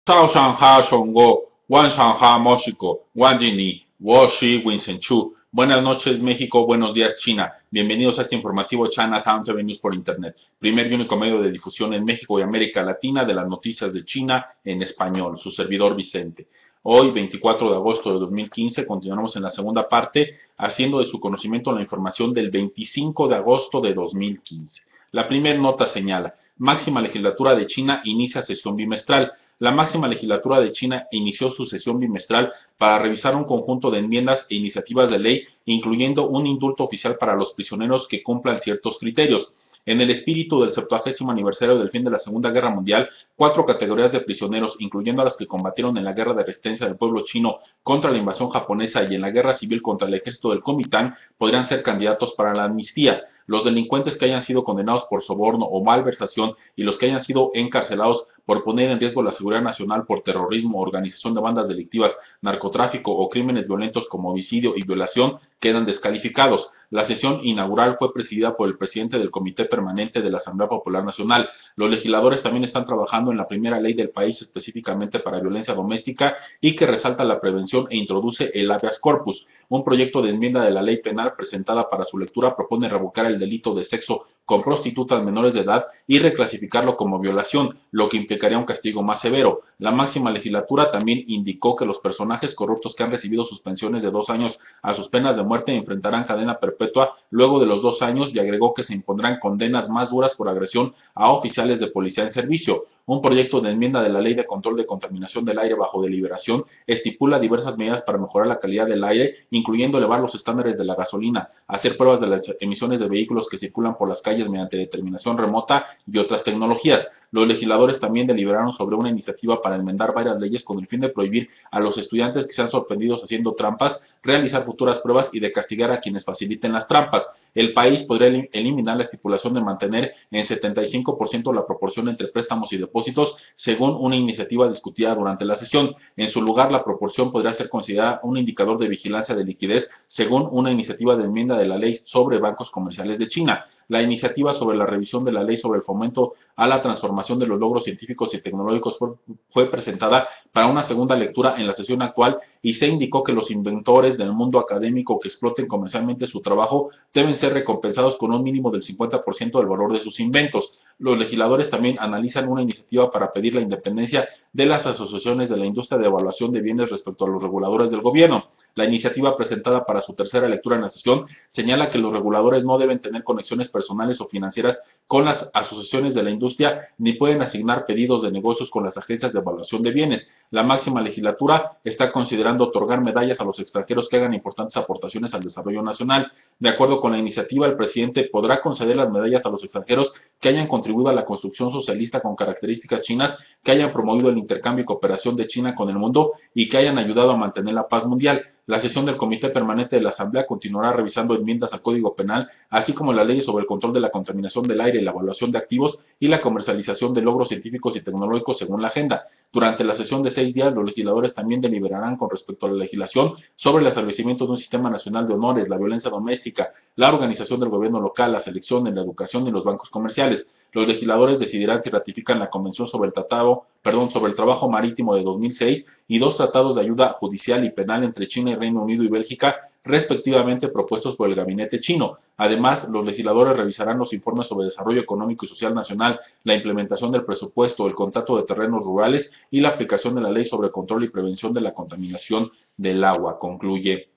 早上好，中国，晚上好，México, Guanjini, Woshi, Winsenchu. Buenas noches, México, buenos días, China. Bienvenidos a este informativo Chinatown TV News por Internet, primer y único medio de difusión en México y América Latina de las noticias de China en español. Su servidor Vicente. Hoy, 24 de agosto de 2015, continuamos en la segunda parte, haciendo de su conocimiento la información del 25 de agosto de 2015. La primera nota señala, máxima legislatura de China inicia sesión bimestral. La máxima legislatura de China inició su sesión bimestral para revisar un conjunto de enmiendas e iniciativas de ley, incluyendo un indulto oficial para los prisioneros que cumplan ciertos criterios. En el espíritu del 70º aniversario del fin de la Segunda Guerra Mundial, 4 categorías de prisioneros, incluyendo a las que combatieron en la guerra de resistencia del pueblo chino contra la invasión japonesa y en la guerra civil contra el ejército del Kuomintang, podrían ser candidatos para la amnistía. Los delincuentes que hayan sido condenados por soborno o malversación y los que hayan sido encarcelados por poner en riesgo la seguridad nacional por terrorismo, organización de bandas delictivas, narcotráfico o crímenes violentos como homicidio y violación quedan descalificados. La sesión inaugural fue presidida por el presidente del Comité Permanente de la Asamblea Popular Nacional. Los legisladores también están trabajando en la primera ley del país específicamente para violencia doméstica y que resalta la prevención e introduce el habeas corpus. Un proyecto de enmienda de la ley penal presentada para su lectura propone revocar el delito de sexo con prostitutas menores de edad y reclasificarlo como violación, lo que implicaría un castigo más severo. La máxima legislatura también indicó que los personajes corruptos que han recibido suspensiones de 2 años a sus penas de muerte enfrentarán cadena perpetua luego de los 2 años y agregó que se impondrán condenas más duras por agresión a oficiales de policía en servicio. Un proyecto de enmienda de la Ley de Control de Contaminación del Aire bajo deliberación estipula diversas medidas para mejorar la calidad del aire, incluyendo elevar los estándares de la gasolina, hacer pruebas de las emisiones de vehículos que circulan por las calles mediante determinación remota y otras tecnologías. Los legisladores también deliberaron sobre una iniciativa para enmendar varias leyes con el fin de prohibir a los estudiantes que sean sorprendidos haciendo trampas, realizar futuras pruebas y de castigar a quienes faciliten las trampas. El país podría eliminar la estipulación de mantener en 75% la proporción entre préstamos y depósitos, según una iniciativa discutida durante la sesión. En su lugar, la proporción podría ser considerada un indicador de vigilancia de liquidez, según una iniciativa de enmienda de la ley sobre bancos comerciales de China. La iniciativa sobre la revisión de la ley sobre el fomento a la transformación de los logros científicos y tecnológicos fue presentada para una segunda lectura en la sesión actual y se indicó que los inventores del mundo académico que exploten comercialmente su trabajo deben ser recompensados con un mínimo del 50% del valor de sus inventos. Los legisladores también analizan una iniciativa para pedir la independencia de las asociaciones de la industria de evaluación de bienes respecto a los reguladores del gobierno. La iniciativa presentada para su tercera lectura en la sesión señala que los reguladores no deben tener conexiones personales o financieras con las asociaciones de la industria ni pueden asignar pedidos de negocios con las agencias de evaluación de bienes. La máxima legislatura está considerando otorgar medallas a los extranjeros que hagan importantes aportaciones al desarrollo nacional. De acuerdo con la iniciativa, el presidente podrá conceder las medallas a los extranjeros que hayan contribuido a la construcción socialista con características chinas, que hayan promovido el intercambio y cooperación de China con el mundo y que hayan ayudado a mantener la paz mundial. La sesión del Comité Permanente de la Asamblea continuará revisando enmiendas al Código Penal, así como las leyes sobre el control de la contaminación del aire y la evaluación de activos y la comercialización de logros científicos y tecnológicos según la agenda. Durante la sesión de 6 días, los legisladores también deliberarán con respecto a la legislación sobre el establecimiento de un sistema nacional de honores, la violencia doméstica, la organización del gobierno local, la selección en la educación y los bancos comerciales. Los legisladores decidirán si ratifican la Convención sobre el Trabajo Marítimo de 2006 y 2 tratados de ayuda judicial y penal entre China y Reino Unido y Bélgica, respectivamente propuestos por el gabinete chino. Además, los legisladores revisarán los informes sobre desarrollo económico y social nacional, la implementación del presupuesto, el contrato de terrenos rurales y la aplicación de la ley sobre control y prevención de la contaminación del agua, concluye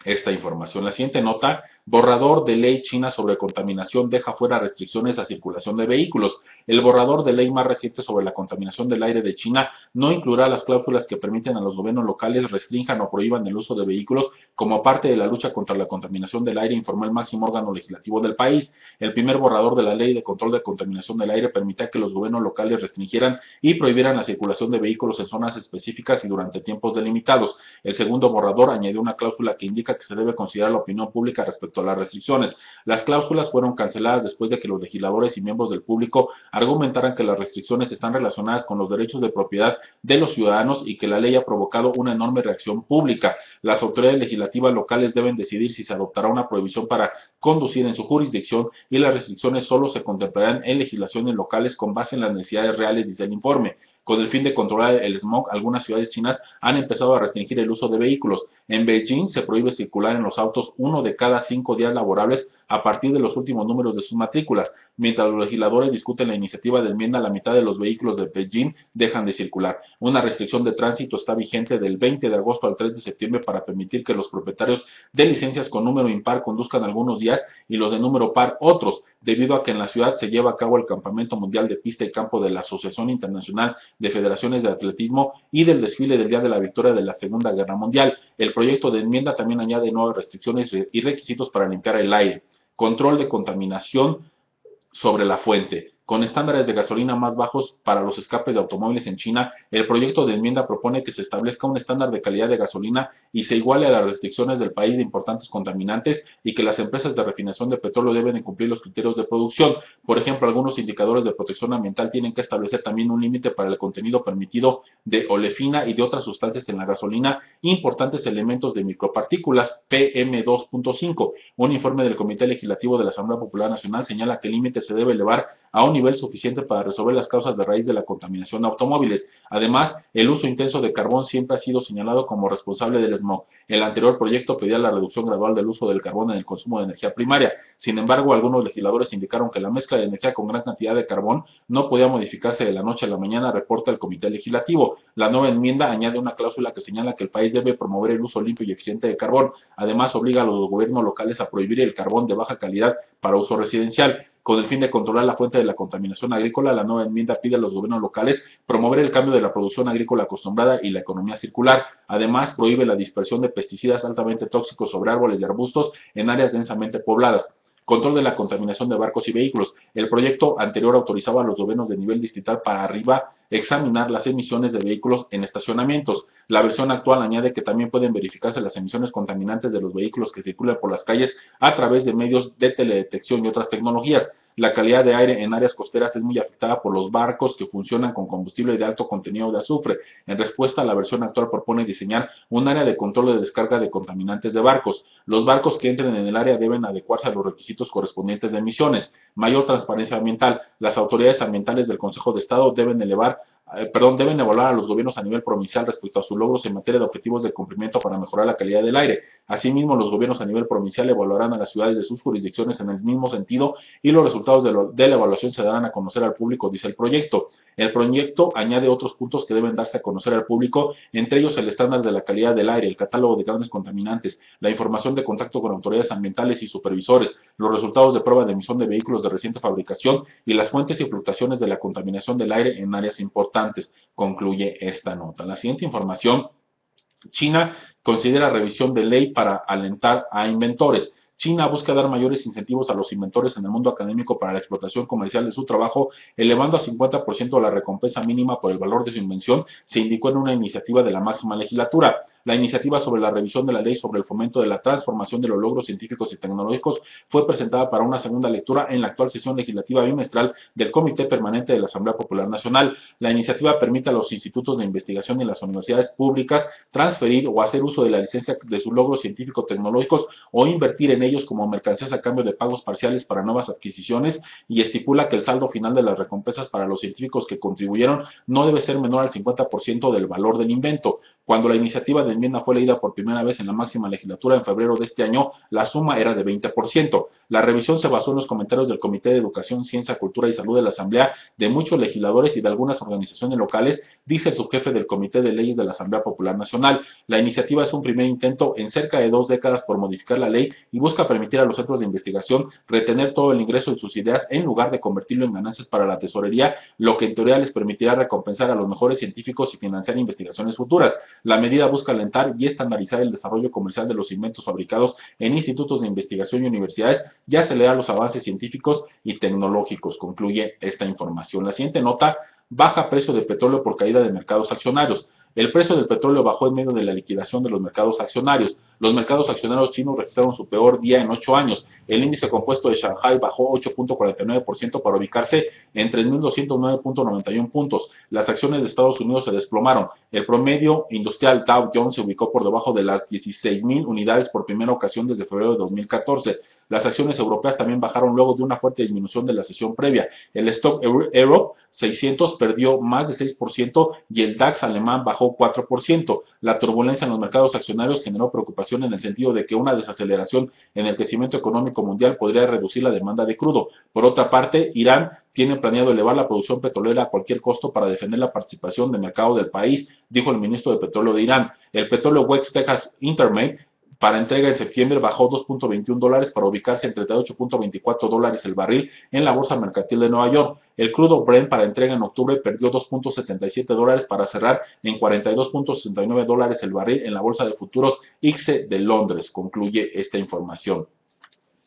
esta información. La siguiente nota, borrador de ley china sobre contaminación deja fuera restricciones a circulación de vehículos. El borrador de ley más reciente sobre la contaminación del aire de China no incluirá las cláusulas que permiten a los gobiernos locales restrinjan o prohíban el uso de vehículos como parte de la lucha contra la contaminación del aire, informó el máximo órgano legislativo del país. El primer borrador de la ley de control de contaminación del aire permitía que los gobiernos locales restringieran y prohibieran la circulación de vehículos en zonas específicas y durante tiempos delimitados. El segundo borrador añadió una cláusula que indica que se debe considerar la opinión pública respecto a las restricciones. Las cláusulas fueron canceladas después de que los legisladores y miembros del público argumentaran que las restricciones están relacionadas con los derechos de propiedad de los ciudadanos y que la ley ha provocado una enorme reacción pública. Las autoridades legislativas locales deben decidir si se adoptará una prohibición para conducir en su jurisdicción y las restricciones solo se contemplarán en legislaciones locales con base en las necesidades reales, dice el informe. Con el fin de controlar el smog, algunas ciudades chinas han empezado a restringir el uso de vehículos. En Beijing se prohíbe circular en los autos 1 de cada 5 días laborables a partir de los últimos números de sus matrículas. Mientras los legisladores discuten la iniciativa de enmienda, la mitad de los vehículos de Beijing dejan de circular. Una restricción de tránsito está vigente del 20 de agosto al 3 de septiembre para permitir que los propietarios de licencias con número impar conduzcan algunos días y los de número par otros, debido a que en la ciudad se lleva a cabo el Campamento Mundial de Pista y Campo de la Asociación Internacional de Federaciones de Atletismo y del desfile del Día de la Victoria de la Segunda Guerra Mundial. El proyecto de enmienda también añade nuevas restricciones y requisitos para limpiar el aire, control de contaminación sobre la fuente. Con estándares de gasolina más bajos para los escapes de automóviles en China, el proyecto de enmienda propone que se establezca un estándar de calidad de gasolina y se iguale a las restricciones del país de importantes contaminantes y que las empresas de refinación de petróleo deben cumplir los criterios de producción. Por ejemplo, algunos indicadores de protección ambiental tienen que establecer también un límite para el contenido permitido de olefina y de otras sustancias en la gasolina, importantes elementos de micropartículas PM2.5. Un informe del Comité Legislativo de la Asamblea Popular Nacional señala que el límite se debe elevar a un nivel suficiente para resolver las causas de raíz de la contaminación de automóviles. Además, el uso intenso de carbón siempre ha sido señalado como responsable del smog. El anterior proyecto pedía la reducción gradual del uso del carbón en el consumo de energía primaria. Sin embargo, algunos legisladores indicaron que la mezcla de energía con gran cantidad de carbón no podía modificarse de la noche a la mañana, reporta el Comité Legislativo. La nueva enmienda añade una cláusula que señala que el país debe promover el uso limpio y eficiente de carbón. Además, obliga a los gobiernos locales a prohibir el carbón de baja calidad para uso residencial. Con el fin de controlar la fuente de la contaminación agrícola, la nueva enmienda pide a los gobiernos locales promover el cambio de la producción agrícola acostumbrada y la economía circular. Además, prohíbe la dispersión de pesticidas altamente tóxicos sobre árboles y arbustos en áreas densamente pobladas. Control de la contaminación de barcos y vehículos. El proyecto anterior autorizaba a los gobiernos de nivel distrital para arriba examinar las emisiones de vehículos en estacionamientos. La versión actual añade que también pueden verificarse las emisiones contaminantes de los vehículos que circulan por las calles a través de medios de teledetección y otras tecnologías. La calidad de aire en áreas costeras es muy afectada por los barcos que funcionan con combustible de alto contenido de azufre. En respuesta, la versión actual propone diseñar un área de control de descarga de contaminantes de barcos. Los barcos que entren en el área deben adecuarse a los requisitos correspondientes de emisiones. Mayor transparencia ambiental. Las autoridades ambientales del Consejo de Estado deben evaluar a los gobiernos a nivel provincial respecto a sus logros en materia de objetivos de cumplimiento para mejorar la calidad del aire. Asimismo, los gobiernos a nivel provincial evaluarán a las ciudades de sus jurisdicciones en el mismo sentido y los resultados de la evaluación se darán a conocer al público, dice el proyecto. El proyecto añade otros puntos que deben darse a conocer al público, entre ellos el estándar de la calidad del aire, el catálogo de grandes contaminantes, la información de contacto con autoridades ambientales y supervisores, los resultados de prueba de emisión de vehículos de reciente fabricación y las fuentes y fluctuaciones de la contaminación del aire en áreas importantes, concluye esta nota. La siguiente información: China considera revisión de ley para alentar a inventores. China busca dar mayores incentivos a los inventores en el mundo académico para la explotación comercial de su trabajo, elevando a 50% la recompensa mínima por el valor de su invención, se indicó en una iniciativa de la máxima legislatura. La iniciativa sobre la revisión de la ley sobre el fomento de la transformación de los logros científicos y tecnológicos fue presentada para una segunda lectura en la actual sesión legislativa bimestral del Comité Permanente de la Asamblea Popular Nacional. La iniciativa permite a los institutos de investigación y las universidades públicas transferir o hacer uso de la licencia de sus logros científico-tecnológicos o invertir en ellos como mercancías a cambio de pagos parciales para nuevas adquisiciones, y estipula que el saldo final de las recompensas para los científicos que contribuyeron no debe ser menor al 50% del valor del invento. Cuando la iniciativa de enmienda fue leída por primera vez en la máxima legislatura en febrero de este año, la suma era de 20%. La revisión se basó en los comentarios del Comité de Educación, Ciencia, Cultura y Salud de la Asamblea, de muchos legisladores y de algunas organizaciones locales, dice el subjefe del Comité de Leyes de la Asamblea Popular Nacional. La iniciativa es un primer intento en cerca de 2 décadas por modificar la ley y busca permitir a los centros de investigación retener todo el ingreso de sus ideas en lugar de convertirlo en ganancias para la tesorería, lo que en teoría les permitirá recompensar a los mejores científicos y financiar investigaciones futuras. La medida busca alentar y estandarizar el desarrollo comercial de los inventos fabricados en institutos de investigación y universidades y acelerar los avances científicos y tecnológicos, concluye esta información. La siguiente nota: baja precio de petróleo por caída de mercados accionarios. El precio del petróleo bajó en medio de la liquidación de los mercados accionarios. Los mercados accionarios chinos registraron su peor día en 8 años. El índice compuesto de Shanghai bajó 8.49% para ubicarse en 3.209.91 puntos. Las acciones de Estados Unidos se desplomaron. El promedio industrial Dow Jones se ubicó por debajo de las 16.000 unidades por primera ocasión desde febrero de 2014. Las acciones europeas también bajaron luego de una fuerte disminución de la sesión previa. El stock Europe 600 perdió más de 6% y el DAX alemán bajó 4%. La turbulencia en los mercados accionarios generó preocupación en el sentido de que una desaceleración en el crecimiento económico mundial podría reducir la demanda de crudo. Por otra parte, Irán tiene planeado elevar la producción petrolera a cualquier costo para defender la participación de mercado del país, dijo el ministro de Petróleo de Irán. El petróleo West Texas Intermediate para entrega en septiembre bajó 2.21 dólares para ubicarse en 38.24 dólares el barril en la bolsa mercantil de Nueva York. El crudo Brent para entrega en octubre perdió 2.77 dólares para cerrar en 42.69 dólares el barril en la bolsa de futuros ICE de Londres. Concluye esta información.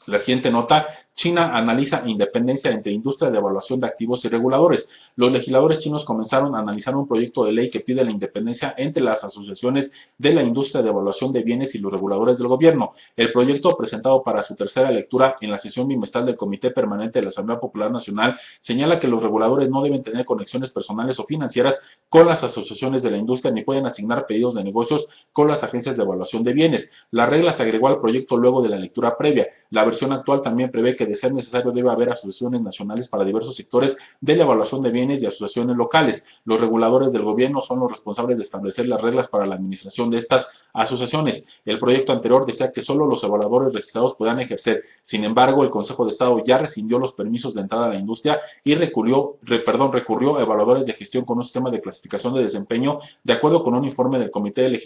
La siguiente nota, China analiza independencia entre industria de evaluación de activos y reguladores. Los legisladores chinos comenzaron a analizar un proyecto de ley que pide la independencia entre las asociaciones de la industria de evaluación de bienes y los reguladores del gobierno. El proyecto, presentado para su tercera lectura en la sesión bimestral del Comité Permanente de la Asamblea Popular Nacional, señala que los reguladores no deben tener conexiones personales o financieras con las asociaciones de la industria ni pueden asignar pedidos de negocios con las agencias de evaluación de bienes. La regla se agregó al proyecto luego de la lectura previa. La versión actual también prevé que de ser necesario debe haber asociaciones nacionales para diversos sectores de la evaluación de bienes y asociaciones locales. Los reguladores del gobierno son los responsables de establecer las reglas para la administración de estas asociaciones. El proyecto anterior decía que solo los evaluadores registrados podían ejercer. Sin embargo, el Consejo de Estado ya rescindió los permisos de entrada a la industria y recurrió a evaluadores de gestión con un sistema de clasificación de desempeño de acuerdo con un informe del Comité de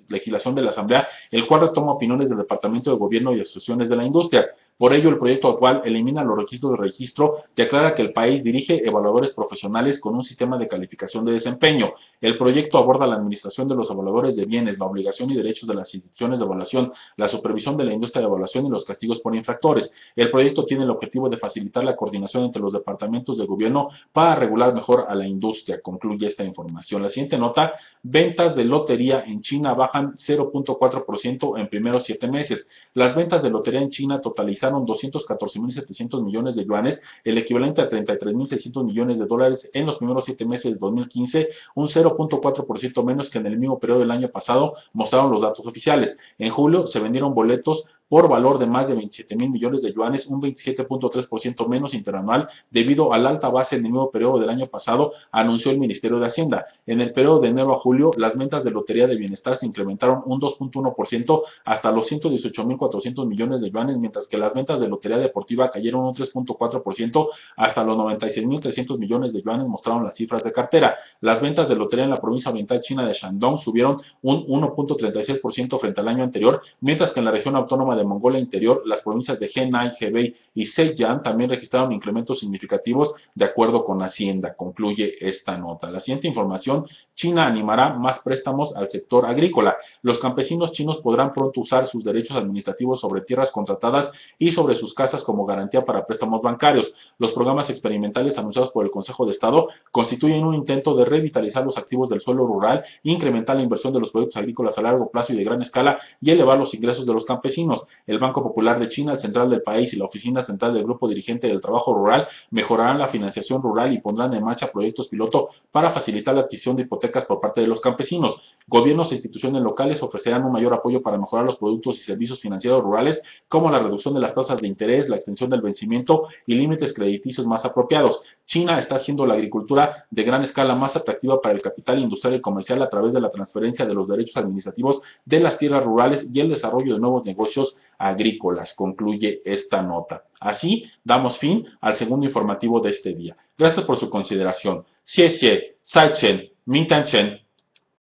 Legislación de la Asamblea, el cual retoma opiniones del Departamento de Gobierno y asociaciones de la industria. Por ello, el proyecto actual elimina los requisitos de registro y aclara que el país dirige evaluadores profesionales con un sistema de calificación de desempeño. El proyecto aborda la administración de los evaluadores de bienes, la obligación y derechos de las instituciones de evaluación, la supervisión de la industria de evaluación y los castigos por infractores. El proyecto tiene el objetivo de facilitar la coordinación entre los departamentos de gobierno para regular mejor a la industria, concluye esta información. La siguiente nota, ventas de lotería en China bajan 0.4% en primeros 7 meses. Las ventas de lotería en China totalizaron 214.700 millones de yuanes, el equivalente a 33.600 millones de dólares en los primeros 7 meses de 2015, un 0.4% menos que en el mismo periodo del año pasado, mostraron los datos oficiales. En julio se vendieron boletos por valor de más de 27.000 millones de yuanes, un 27.3% menos interanual debido a la alta base en el mismo periodo del año pasado, anunció el Ministerio de Hacienda. En el periodo de enero a julio, las ventas de Lotería de Bienestar se incrementaron un 2.1% hasta los 118.400 millones de yuanes, mientras que las ventas de Lotería Deportiva cayeron un 3.4% hasta los 96.300 millones de yuanes, mostraron las cifras de cartera. Las ventas de Lotería en la provincia oriental china de Shandong subieron un 1.36% frente al año anterior, mientras que en la región autónoma de Mongolia Interior, las provincias de Henan, Hebei y Zhejiang también registraron incrementos significativos de acuerdo con Hacienda, concluye esta nota. La siguiente información, China animará más préstamos al sector agrícola. Los campesinos chinos podrán pronto usar sus derechos administrativos sobre tierras contratadas y sobre sus casas como garantía para préstamos bancarios. Los programas experimentales anunciados por el Consejo de Estado constituyen un intento de revitalizar los activos del suelo rural, incrementar la inversión de los productos agrícolas a largo plazo y de gran escala y elevar los ingresos de los campesinos. El Banco Popular de China, el central del país y la Oficina Central del Grupo Dirigente del Trabajo Rural mejorarán la financiación rural y pondrán en marcha proyectos piloto para facilitar la adquisición de hipotecas por parte de los campesinos. Gobiernos e instituciones locales ofrecerán un mayor apoyo para mejorar los productos y servicios financieros rurales, como la reducción de las tasas de interés, la extensión del vencimiento y límites crediticios más apropiados. China está haciendo la agricultura de gran escala más atractiva para el capital industrial y comercial a través de la transferencia de los derechos administrativos de las tierras rurales y el desarrollo de nuevos negocios agrícolas, concluye esta nota. Así damos fin al segundo informativo de este día. Gracias por su consideración. Xie xie, sai chen, min tan chen.